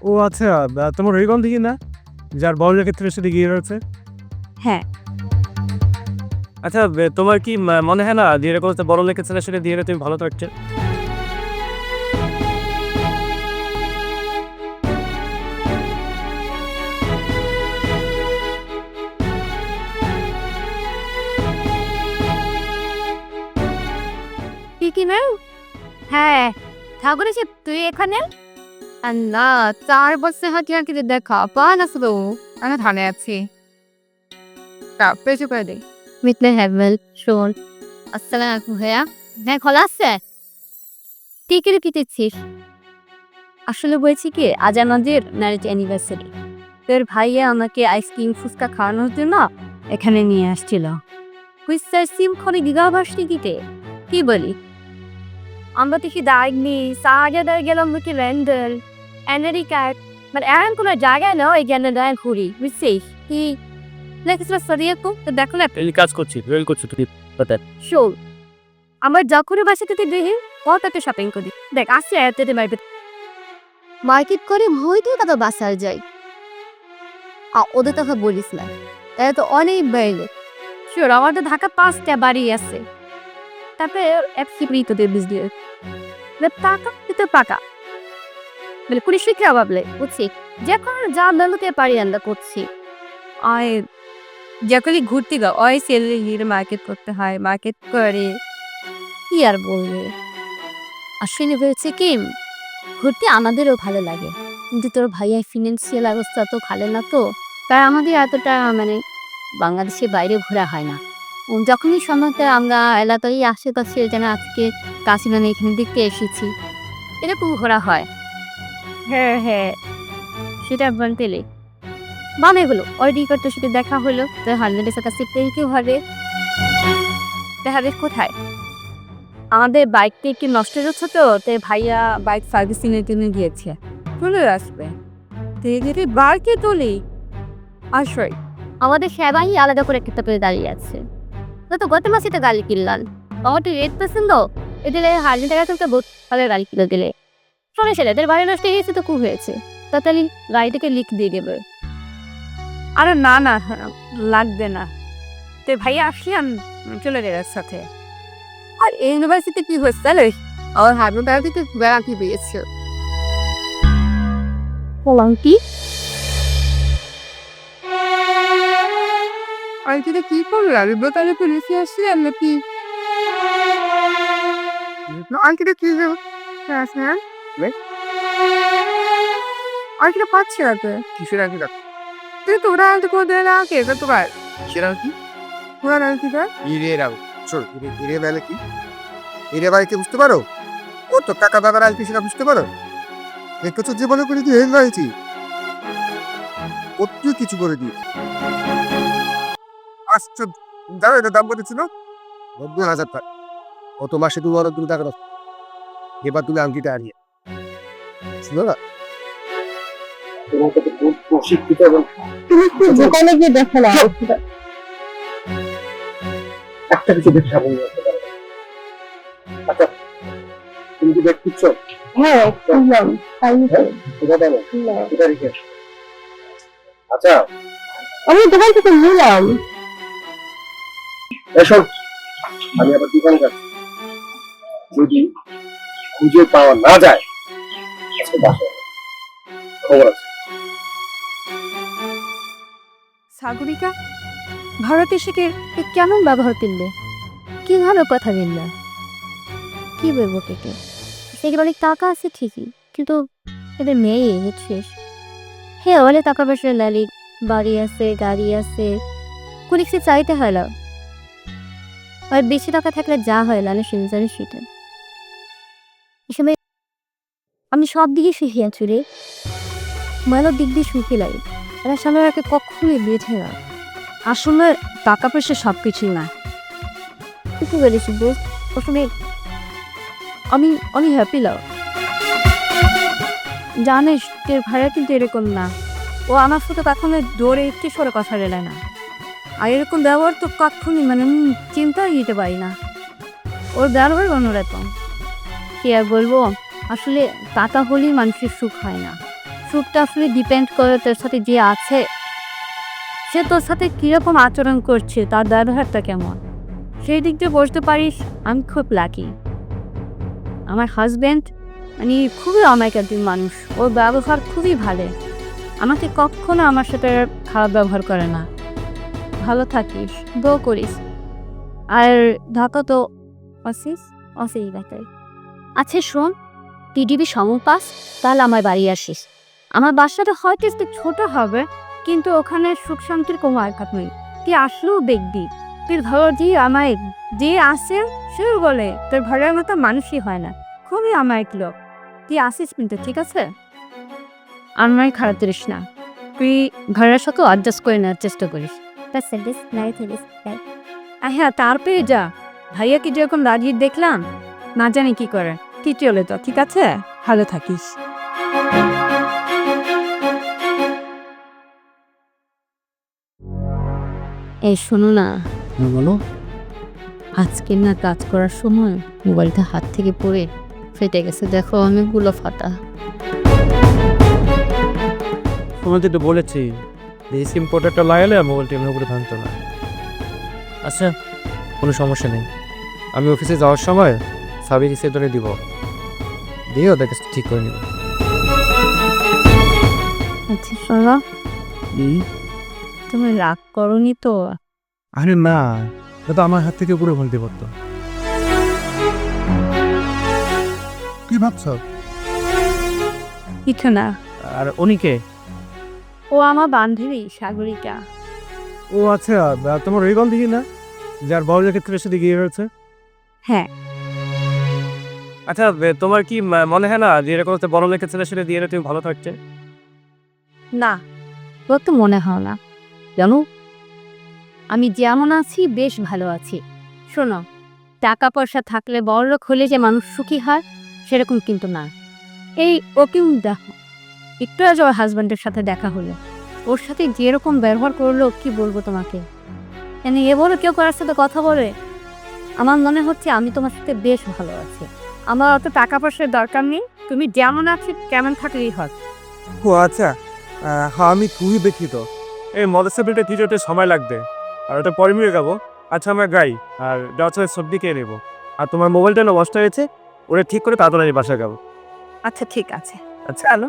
ও আচ্ছা, তোমার ওই বন্ধু কি না, যার বড় ক্ষেত্রের সাথে গিয়ে রয়েছে? হ্যাঁ। আচ্ছা, তোমার কি মনে হয় না ধীরে করতে বড় লেখা ছেলের সাথে ধীরে তুমি ভালো থাকছে? কি না? হ্যাঁ, ঠাকুর এসে তুই এখানে? না, 4 বছর হাঁটি হাঁটি দেখা পান আসলো। আমি ধানে আছি। পেছু করে দিই। মিটলে হ্যাভেল শোন। আসসালামু ভাইয়া। হ্যাঁ, খোলা আছে? টিকিট কেটেছিস? আসলে বলছি কি, আজ আমাদের ম্যারেজ অ্যানিভার্সারি। তোর ভাইয়া আমাকে আইসক্রিম ফুচকা খাওয়ানোর জন্য এখানে নিয়ে আসছিল। হুইস্টার সিম খনি গিগাভার্সিটিতে কি বলি, আমরা দেখি দাগনি সাহায্য গেলাম নাকি ল্যান্ডন আমেরিকা, মানে এমন কোনো জায়গায় না এখানে দায় ঘুরি বুঝছিস কি লেখেছিল সরিয়ে তো দেখো না এই কাজ করছি, রেল করছো তুমি। শোন, আমার যখনই বাসা থেকে দেখি কত শপিং করি, দেখ আসছে এতে মার্কেট করে হইতে কত বাসায় যাই। ওদের কথা বলিস না, তাই তো অনেক বাইরে। শিওর আমার তো ঢাকা 5টা বাড়ি আছে, তারপরে এফসিপ্রি তোদের বিজনেস টাকা দিতে পাকা মানে পুলিশ শিক্ষা ভাবলে বুঝছি, যখন যা মেলুতে পারি আমরা করছি। আয় যখনই ঘুরতে গা ওই সেলের মার্কেট করতে হয়, মার্কেট করে কি আর বলবে। আসলে হয়েছে কি, ঘুরতে আমাদেরও ভালো লাগে, কিন্তু তোর ভাইয়া ফিনান্সিয়াল অবস্থা তো ভালো না, তো তাই আমাদের এতটা মানে বাংলাদেশের বাইরে ঘোরা হয় না। যখনই সময়তে আমরা এলাকায় আশেপাশে যেন আজকে কাশিমানে এখানে দেখতে এসেছি, এরকম ঘোরা হয়। হ্যাঁ হ্যাঁ, সেটা বলতে মানে হলো ওই রিকর্ডটার সাথে দেখা হলো, তোর হাজবেন্ডের কাছে কেউ হবে দেখা বেশ কোথায় আমাদের বাইকটা একটু নষ্ট হচ্ছে, তো তাই ভাইয়া বাইক সার্ভিসিং এর জন্য গিয়েছে, চলে আসবে দেখে বাইকে তোলে আসই। আমাদের সবাই আলাদা করে একটা পেয়ে দাঁড়িয়ে আছে, তো গত মাসে তো গাড়ি কিনলাম, আমার তো 8% এদের 1,000 টাকা তো ভালো গাড়ি কিনে দিলে শোনে ছেলেদের বাড়ি নষ্ট হয়ে গেছে তো খুব হয়েছে, তাড়াতাড়ি গাড়িটাকে লিখ দিয়ে দেবে। আরে না না লাগবে না, তো ভাইয়া আসি আমি চলে যাবে সাথে। আর ইউনিভার্সিটি কি হচ্ছে জানিস, আমার হাজবেন্ড থেকে বেড়াতে পেয়েছে। বললাম কি আইটিতে কি করলাম বোতালে পুলিশে আসছি নাকি আইটিতে কি হ্যাঁ আইটিতে পাচ্ছি না তো কিসের আগে রাখ? তুই তো ওরা আনতে করে দেয় না কে তোমার কিসের আর কি? ওরা আনতে দেয় ইরে রাও চল ইরে বেলে কি ইরে বাড়িতে বুঝতে পারো, ও তো টাকা দাদার আলপি সেটা বুঝতে পারো। একটু জীবনে করে দিয়ে হেন হয়েছি, কত কিছু করে দিই। আচ্ছা জানো এটা দাম বলেছিল 90,000 টাকা, কত মাসে 2 টাকা দাও, এবার তুমি আংটিটা হারিয়ে ছিল না। প্রশিক্ষিত এবং দোকানে গিয়ে দেখো না একটা কিছু দেখে সাবধান হতে পারবে। আচ্ছা তুমি কি দেখছো? হ্যাঁ শুনলাম এটা দাও এটা রেখে আসো। আচ্ছা আমি দোকান থেকে নিলাম। এসো আমি আবার দোকানে যাচ্ছি, যদি খুঁজে পাওয়া না যায় আজকে বাসায় খবর আছে। সাগরিকা ভারত এসে কেমন ব্যবহার করলে, কি ভালো কথা বললে, কি বলবো কেকে, সেগুলো অনেক টাকা আছে ঠিকই, কিন্তু এদের মেয়ে বুঝছিস। হ্যাঁ অনেক টাকা পয়সা লালি, বাড়ি আছে গাড়ি আছে, কোনো কিছু চাইতে হয় না, আর বেশি টাকা থাকলে যা হয় না জানি সেটা এসময় আমি সব দিকে শিখে আছি রে, মানব দিক দিয়ে সুখী লাগে, এরা সামনে রাখে কখনোই বেঁধে না। আসলে টাকা পয়সা সব কিছুই না, কি বলিস বল, প্রথমে আমি আমি হ্যাপি লাগ জানিস তোর ভাইয়া কিন্তু এরকম না, ও আমার সাথে কখনো দৌড়ে একটি সরে কথা বলে না, আর এরকম ব্যবহার তো কখনই মানে চিন্তাই দিতে পারি না, ওর ব্যবহার অন্যরকম, কি আর বলবো। আসলে টাকা হলেই মানুষের সুখ হয় না, সুখটা আসলে ডিপেন্ড করে তোর সাথে যে আছে সে তোর সাথে কিরকম আচরণ করছে, তার ব্যবহারটা কেমন। সেই দিক দিয়ে বুঝতে পারিস আমি খুব লাকি। আমার হাজব্যান্ড মানে খুবই অমায়িক একজন মানুষ, ওর ব্যবহার খুবই ভালো। আমাকে কখনো আমার সাথে খারাপ ব্যবহার করে না। ভালো থাকিস, দো করিস। আর ঢাকা তো অসিস অসিস ব্যাটাই। আচ্ছা শোন, টিডিবি সময় পাস তাহলে আমার বাড়ি আসিস। আমার বাসাটা হয়তো একটু ছোট হবে, কিন্তু ওখানে সুখ শান্তির কোনো আঘাত নেই। তুই আসলেও দেখবি, তুই ধরো যে আমায় যে আসে সে বলে তোর ঘরের মতো মানুষই হয় না, খুবই আমায়িক লোক। তুই আসিস কিন্তু, ঠিক আছে? আমায় খারাপ করিস না, তুই ঘরের সাথে অ্যাডজাস্ট করে নেওয়ার চেষ্টা করিস। হ্যাঁ, তারপরে যা। ভাইয়াকে যেরকম রাজি দেখলাম, না জানি কি করে। কি চলে তো, ঠিক আছে? ভালো থাকিস। এই শোনো না, বলো। আজকে না কাজ করার সময় মোবাইলটা হাত থেকে পড়ে ফেটে গেছে, দেখো অনেকগুলো ফাটা। তোমাকে তো বলেছি যে স্ক্রিন প্রোটেক্টর লাগালে মোবাইলটি এমনি উপরে ভাঙতো না। আচ্ছা, কোনো সমস্যা নেই। আমি অফিসে যাওয়ার সময় সাবির হিসেবে ধরে দিব, দিয়ে ওদের কাছে ঠিক করে নিব। আচ্ছা শোনো, তুমি রাগ করনি তো? আরে না, এটা তো আমার হাত থেকে পুরো ভুলতে পারতো। কি ভাবছ? কিছু না। আর উনিকে? ও আমার বান্ধবী সাগরিকা। ও আচ্ছা, তোমার ওই গল দেখি না, যার বড় ক্ষেত্রে সাথে গিয়ে রয়েছে। হ্যাঁ। আচ্ছা, তোমার কি মনে হয় না যে এরকম একটা বড় লেখা ছেলের সাথে দিয়ে তুমি ভালো থাকছে? না, তোর তো মনে হয় না। জানো, আমি যেমন আছি বেশ ভালো আছি। শোনো, টাকা পয়সা থাকলে বড়লোক হলে যে মানুষ সুখী হয় সেরকম কিন্তু না। এই ওকেও দেখো, একটু আজ ওর হাজব্যান্ডের সাথে দেখা হলো, ওর সাথে যেরকম ব্যবহার করলো কি বলবো তোমাকে। এ বলো কেউ কারোর সাথে কথা বলে, আমার মনে হচ্ছে আমি তোমার সাথে বেশ ভালো আছি। আমার অত টাকা পয়সার দরকার নেই, তুমি যেমন আছো কেমন থাকলেই হয়। ও আচ্ছা, হ্যাঁ আমি খুবই দুঃখিত। এই মদসাবিলটা কি যেতে সময় লাগবে, আর ওটা পরে নিয়ে যাবো। আচ্ছা আমরা গাই, আর যাওয়ার সবজি খেয়ে নেবো। আর তোমার মোবাইলটা নষ্ট হয়েছে, ওটা ঠিক করে তাড়াতাড়ি বাসায় যাবো। আচ্ছা ঠিক আছে, আচ্ছা। চলো।